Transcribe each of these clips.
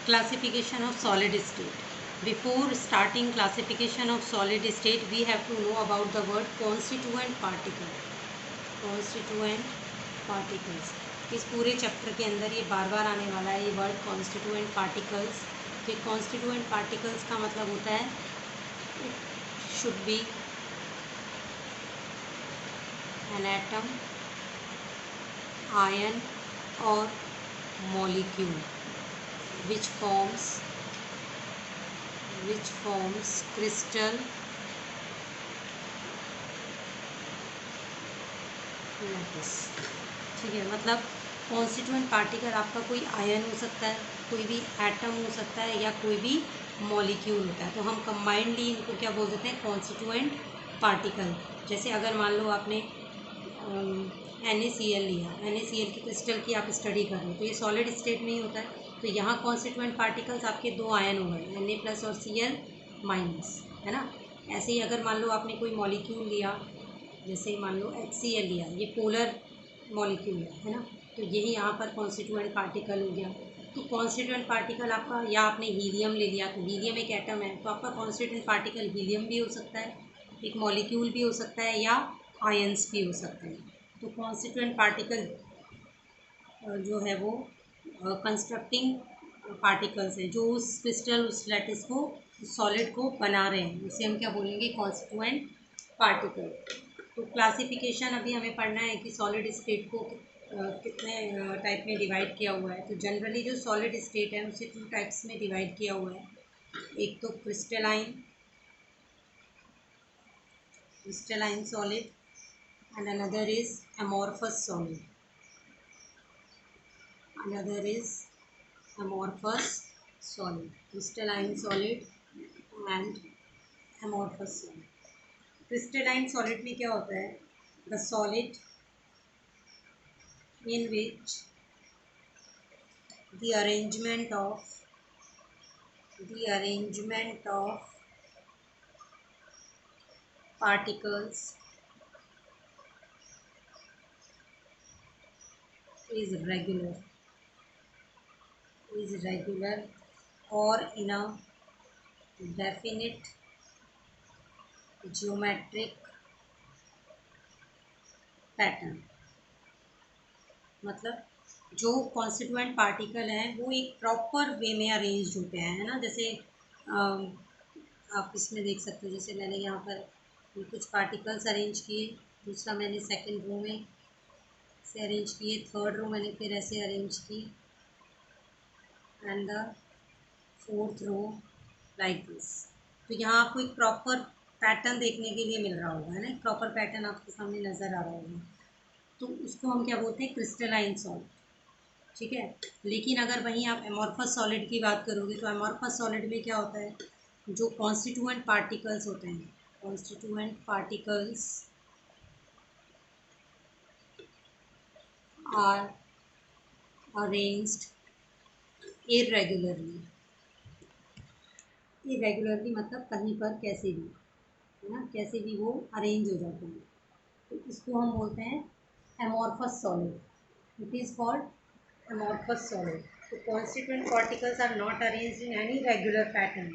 Classification of solid state. Before starting classification of solid state, we have to know about the word constituent particle. Constituent particles. इस पूरे chapter के अंदर ये बार बार आने वाला है ये वर्ड कॉन्स्टिट्यूएंट पार्टिकल्स. कि कॉन्स्टिट्यूएंट पार्टिकल्स का मतलब होता है should be an atom, ion और molecule which forms crystal lattice. ठीक है, मतलब कॉन्स्टिट्यूएंट पार्टिकल आपका कोई आयन हो सकता है, कोई भी एटम हो सकता है या कोई भी मॉलिक्यूल होता है. तो हम कंबाइंडली इनको क्या बोल देते हैं, कॉन्स्टिट्यूएंट पार्टिकल. जैसे अगर मान लो आपने NaCl लिया, NaCl की क्रिस्टल की आप स्टडी कर रहे हो तो ये सॉलिड स्टेट में ही होता है. तो यहाँ कॉन्स्टिट्यूएंट पार्टिकल्स आपके दो आयन हो गए, Na+ और Cl-, है ना. ऐसे ही अगर मान लो आपने कोई मॉलिक्यूल लिया, जैसे मान लो HCl लिया, ये पोलर मॉलिक्यूल है ना. तो यही यहाँ पर कॉन्स्टिट्यूएंट पार्टिकल हो गया. तो कॉन्स्टिट्यूएंट पार्टिकल आपका, या आपने हीलियम ले लिया तो हीलियम एक एटम है, तो आपका कॉन्स्टिट्यूएंट पार्टिकल हीलियम भी हो सकता है, एक मॉलिक्यूल भी हो सकता है या आयंस भी हो सकते हैं. तो कॉन्स्टिट्यूएंट पार्टिकल जो है वो कंस्ट्रक्टिंग पार्टिकल्स है जो उस क्रिस्टल, उस लैटिस को, सॉलिड को बना रहे हैं. इसे हम क्या बोलेंगे, कॉन्स्टिट्यूएंट पार्टिकल. तो क्लासिफिकेशन अभी हमें पढ़ना है कि सॉलिड स्टेट को कितने टाइप में डिवाइड किया हुआ है. तो जनरली जो सॉलिड स्टेट है उसे 2 टाइप्स में डिवाइड किया हुआ है. एक तो crystalline solid and another is amorphous solid. Crystalline solid and amorphous solid. Crystalline solid में क्या होता है, the solid in which the arrangement of particles is regular or in a definite geometric pattern. मतलब जो कॉन्स्टिट्यूएंट पार्टिकल हैं वो एक proper way में अरेंज होते हैं, है ना. जैसे आप इसमें देख सकते हो, जैसे मैंने यहाँ पर कुछ पार्टिकल्स अरेंज किए, दूसरा मैंने सेकंड रो में से अरेंज किए, थर्ड रो मैंने फिर ऐसे अरेंज की, and the fourth row like this. तो यहाँ आपको एक प्रॉपर पैटर्न देखने के लिए मिल रहा होगा, है ना. एक प्रॉपर पैटर्न आपके सामने नज़र आ रहा होगा. तो उसको हम क्या बोलते हैं, क्रिस्टलाइन सॉलिड. ठीक है. लेकिन अगर वहीं आप एमॉर्फस सॉलिड की बात करोगे तो एमॉर्फस सॉलिड में क्या होता है, जो कॉन्स्टिट्यूएंट पार्टिकल्स होते हैं, constituent particles are arranged irregularly. मतलब कहीं पर कैसे भी, है ना, कैसे भी वो अरेंज हो जाते हैं. तो इसको हम बोलते हैं amorphous solid. It is called amorphous solid. तो constituent particles are not arranged in any regular pattern.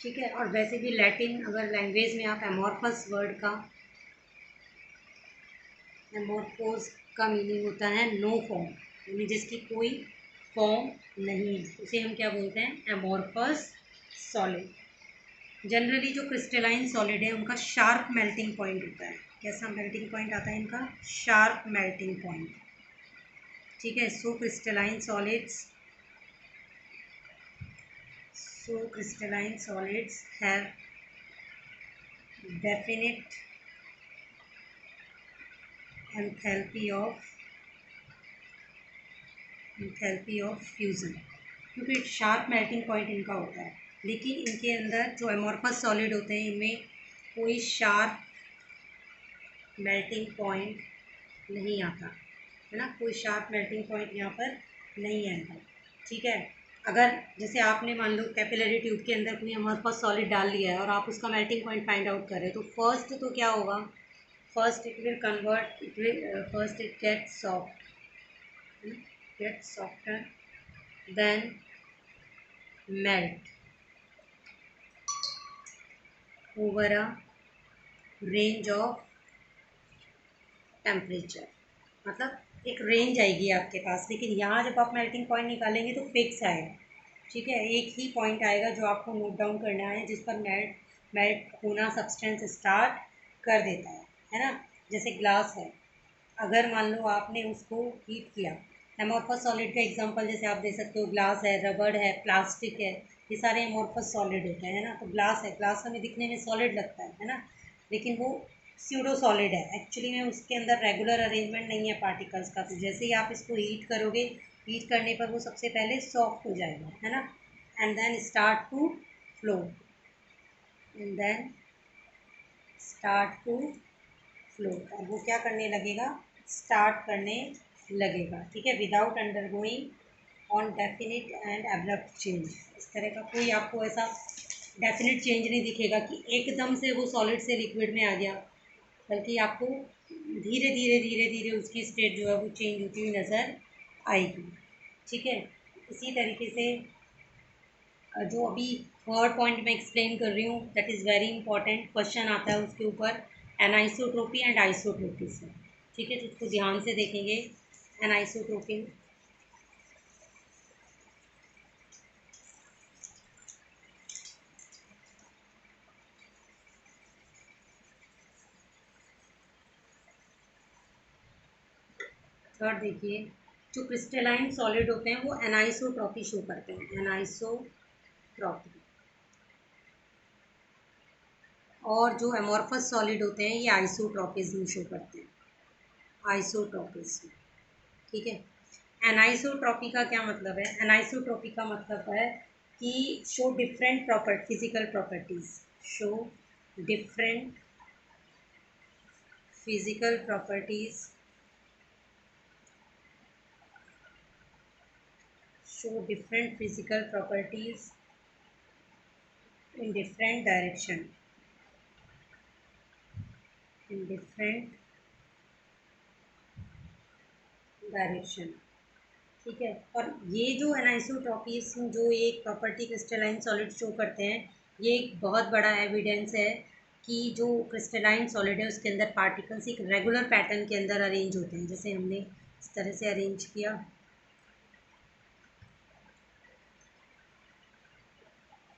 ठीक है. और वैसे भी लैटिन अगर लैंग्वेज में आप एमॉर्फस वर्ड का, एमॉर्फोस का मीनिंग होता है नो फॉर्म, यानी जिसकी कोई फॉर्म नहीं है, उसे हम क्या बोलते हैं, एमॉर्फस सॉलिड. जनरली जो क्रिस्टलाइन सॉलिड है उनका शार्प मेल्टिंग पॉइंट होता है. कैसा मेल्टिंग पॉइंट आता है इनका, शार्प मेल्टिंग पॉइंट. ठीक है. So crystalline solids have definite enthalpy of fusion, क्योंकि शार्प मेल्टिंग पॉइंट इनका होता है. लेकिन इनके अंदर जो एमॉर्फस सॉलिड होते हैं इनमें कोई शार्प मेल्टिंग पॉइंट नहीं आता, है ना. कोई शार्प मेल्टिंग पॉइंट यहाँ पर नहीं आएगा. ठीक है. अगर जैसे आपने मान लो कैपिलरी ट्यूब के अंदर कोई एमॉर्फस सॉलिड डाल दिया है और आप उसका मेल्टिंग पॉइंट फाइंड आउट कर रहे हो, तो फर्स्ट तो क्या होगा, first it gets soft, gets softer, then melt over a range of temperature, मतलब एक रेंज आएगी आपके पास, लेकिन यहाँ जब आप मेल्टिंग पॉइंट निकालेंगे तो फिक्स आएगा। ठीक है, एक ही पॉइंट आएगा जो आपको नोट डाउन करना है, जिस पर मेल्ट मेल्ट होना सब्सटेंस स्टार्ट कर देता है ना। जैसे ग्लास है, अगर मान लो आपने उसको हीट किया, एमोर्फस सॉलिड का एग्जांपल जैसे आप दे सकते हो, ग्लास है, रबड़ है, प्लास्टिक है, ये सारे एमोर्फस सॉलिड होते हैं ना। तो ग्लास है, ग्लास हमें दिखने में सॉलिड लगता है ना, लेकिन वो स्यूडो सॉलिड है एक्चुअली में, उसके अंदर रेगुलर अरेंजमेंट नहीं है पार्टिकल्स का। तो जैसे ही आप इसको हीट करोगे, हीट करने पर वो सबसे पहले सॉफ्ट हो जाएगा, है ना, and then start to flow, and then start to flow, और वो क्या करने लगेगा, स्टार्ट करने लगेगा। ठीक है, without undergoing on definite and abrupt change. इस तरह का कोई आपको ऐसा डेफिनेट चेंज नहीं दिखेगा कि एकदम से वो सॉलिड से लिक्विड में आ गया, बल्कि आपको धीरे धीरे धीरे धीरे उसकी स्टेट जो है वो चेंज होती हुई नज़र आएगी। ठीक है, इसी तरीके से जो अभी थर्ड पॉइंट मैं एक्सप्लेन कर रही हूँ, that is very important, question आता है उसके ऊपर, एनाइसोट्रोपी एंड आइसोट्रोपी से। ठीक है, तो इसको ध्यान से देखेंगे। एनाइसोट्रोपी, थर्ड देखिए, जो क्रिस्टलाइन सॉलिड होते हैं वो एनाइसोट्रॉपी शो करते हैं, एनाइसोट्रॉपी। और जो एमॉर्फस सॉलिड होते हैं ये आइसोट्रॉपिज्म शो करते हैं, आइसोट्रॉपिज्म। ठीक है, एनाइसोट्रॉपी का क्या मतलब है, एनाइसोट्रॉपी का मतलब है कि show different physical properties, show different physical properties, show different physical properties in different direction, in different direction। ठीक है, और ये जो एनाइसोट्रॉपीज जो एक प्रॉपर्टी क्रिस्टलाइन सॉलिड शो करते हैं, ये एक बहुत बड़ा एविडेंस है कि जो क्रिस्टलाइन सॉलिड है उसके अंदर पार्टिकल्स एक रेगुलर पैटर्न के अंदर अरेंज होते हैं, जैसे हमने इस तरह से अरेंज किया।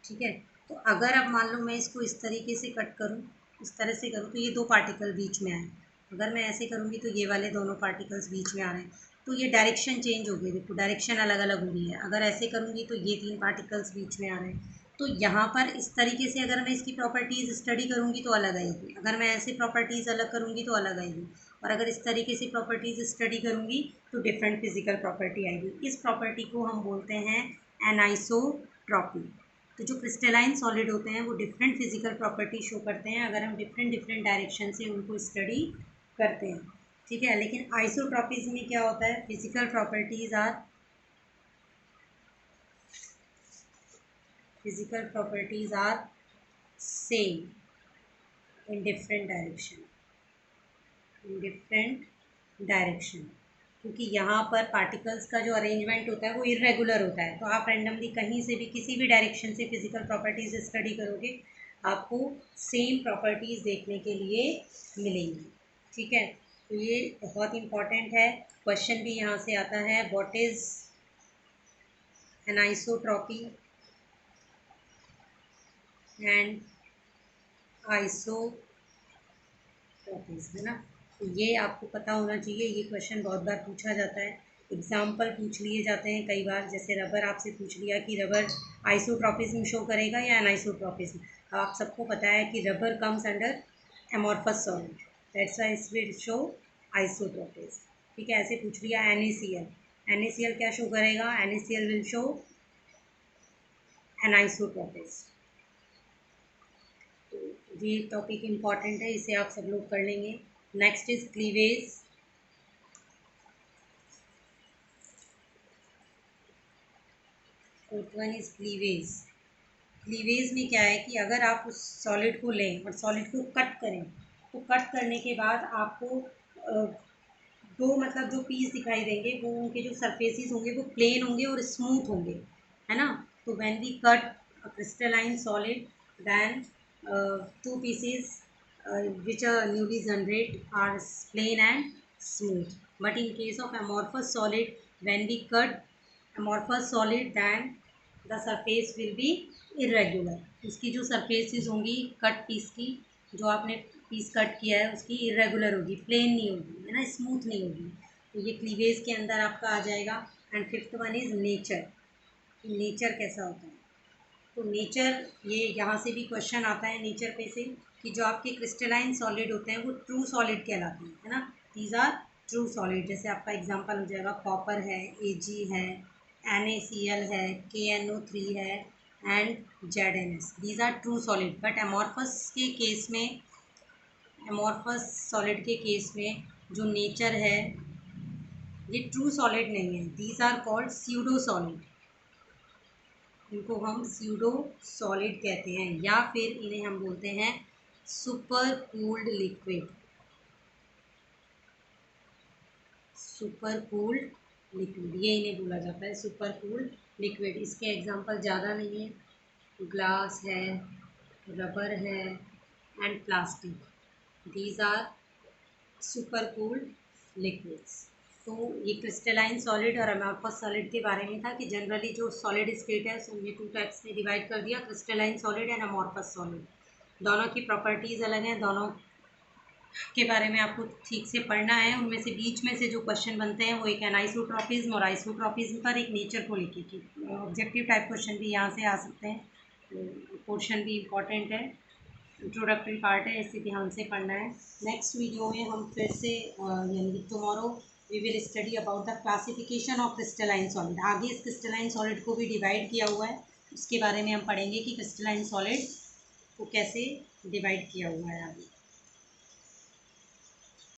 ठीक है, तो अगर अब मान लो मैं इसको इस तरीके से कट करूँ, इस तरह से करूँ, तो ये दो पार्टिकल बीच में आए। अगर मैं ऐसे करूँगी तो ये वाले दोनों पार्टिकल्स बीच में आ रहे हैं, तो ये डायरेक्शन चेंज हो गई, देखो डायरेक्शन अलग अलग हो रही है। अगर ऐसे करूँगी तो ये तीन पार्टिकल्स बीच में आ रहे हैं। तो यहाँ पर इस तरीके से अगर मैं इसकी प्रॉपर्टीज़ स्टडी करूँगी तो अलग आएगी, अगर मैं ऐसे प्रॉपर्टीज़ अलग करूँगी तो अलग आएगी, और अगर इस तरीके से प्रॉपर्टीज़ स्टडी करूँगी तो डिफरेंट फिजिकल प्रॉपर्टी आएगी। इस प्रॉपर्टी को हम बोलते हैं एनाइसोट्रॉपी। तो जो क्रिस्टलाइन सॉलिड होते हैं वो डिफरेंट फिजिकल प्रॉपर्टी शो करते हैं अगर हम डिफरेंट डिफरेंट डायरेक्शन से उनको स्टडी करते हैं। ठीक है, लेकिन आइसोट्रॉपीज में क्या होता है, physical properties are same in different direction, in different direction, क्योंकि यहाँ पर पार्टिकल्स का जो अरेंजमेंट होता है वो इरेगुलर होता है। तो आप रैंडमली कहीं से भी किसी भी डायरेक्शन से फिजिकल प्रॉपर्टीज स्टडी करोगे, आपको सेम प्रॉपर्टीज़ देखने के लिए मिलेंगी। ठीक है, तो ये बहुत इम्पॉर्टेंट है। क्वेश्चन भी यहाँ से आता है, व्हाट इज़ एनाइसोट्रॉपी एंड आइसोट्रॉपीज, है ना। तो ये आपको पता होना चाहिए, ये क्वेश्चन बहुत बार पूछा जाता है, एग्जाम्पल पूछ लिए जाते हैं कई बार। जैसे रबर आपसे पूछ लिया कि रबर आइसोट्रॉपिज्म शो करेगा या एनाइसोट्रॉपिज्म। आप सबको पता है कि rubber comes under amorphous solid, that's why it will show isotropism. ठीक है, ऐसे पूछ लिया NaCl, NaCl क्या शो करेगा, NaCl विल शो एनाइसोट्रॉपिज्म। तो ये टॉपिक इम्पॉर्टेंट है, इसे आप सब लोग कर लेंगे। Next is cleavage. Fourth one is cleavage. Cleavage में क्या है कि अगर आप उस सॉलिड को लें और सॉलिड को कट करें, तो कट करने के बाद आपको दो मतलब जो पीस दिखाई देंगे, वो उनके जो सरफेसेस होंगे वो प्लेन होंगे और स्मूथ होंगे, है ना। तो when we cut a crystalline solid then two pieces which are newly generated are plain and smooth. But in case of amorphous solid, when we cut amorphous solid, then the surface will be irregular. इसकी जो surfaces होंगी cut piece की, जो आपने piece cut किया है उसकी irregular होगी, plain नहीं होगी, है ना, smooth नहीं होगी. तो ये क्लीवेज के अंदर आपका आ जाएगा. And fifth one is nature. Nature कैसा होता है? तो नेचर, ये यहाँ से भी क्वेश्चन आता है नेचर पे से, कि जो आपके क्रिस्टलाइन सॉलिड होते हैं वो ट्रू सॉलिड कहलाते हैं, है ना. These are true solid. जैसे आपका एग्जांपल हो जाएगा कॉपर है, Ag है, NaCl है, KNO3 है and ZnS. These are true solid. But amorphous के केस में, एमॉर्फस सॉलिड के केस में जो नेचर है ये ट्रू सॉलिड नहीं है. These are called pseudo solid. इनको हम स्यूडो सॉलिड कहते हैं, या फिर इन्हें हम बोलते हैं super cooled liquid. Super cooled liquid, ये इन्हें बोला जाता है सुपर कूल्ड लिक्विड. इसके एग्जांपल ज़्यादा नहीं है. ग्लास है, रबर है and plastic. These are super cooled liquids. तो ये क्रिस्टलाइन सॉलिड और अमॉर्फस सॉलिड के बारे में था कि जनरली जो सॉलिड स्टेट है उसमें ये टू टाइप्स में डिवाइड कर दिया, crystalline solid and amorphous solid. दोनों की प्रॉपर्टीज़ अलग हैं, दोनों के बारे में आपको ठीक से पढ़ना है. उनमें से बीच में से जो क्वेश्चन बनते हैं वो एक एनाइसोट्रॉपिज्म और आइसोट्रॉपिज्म पर, एक नेचर को लेके की ऑब्जेक्टिव टाइप क्वेश्चन भी यहाँ से आ सकते हैं. तो पोर्शन भी इम्पॉर्टेंट है, इंट्रोडक्टरी पार्ट है, इसे ध्यान से पढ़ना है. नेक्स्ट वीडियो में हम फिर से यानी tomorrow we will study about the classification of crystalline solid. आगे इस क्रिस्टलाइन सॉलिड को भी डिवाइड किया हुआ है, उसके बारे में हम पढ़ेंगे कि क्रिस्टलाइन सॉलिड को कैसे डिवाइड किया हुआ है आगे.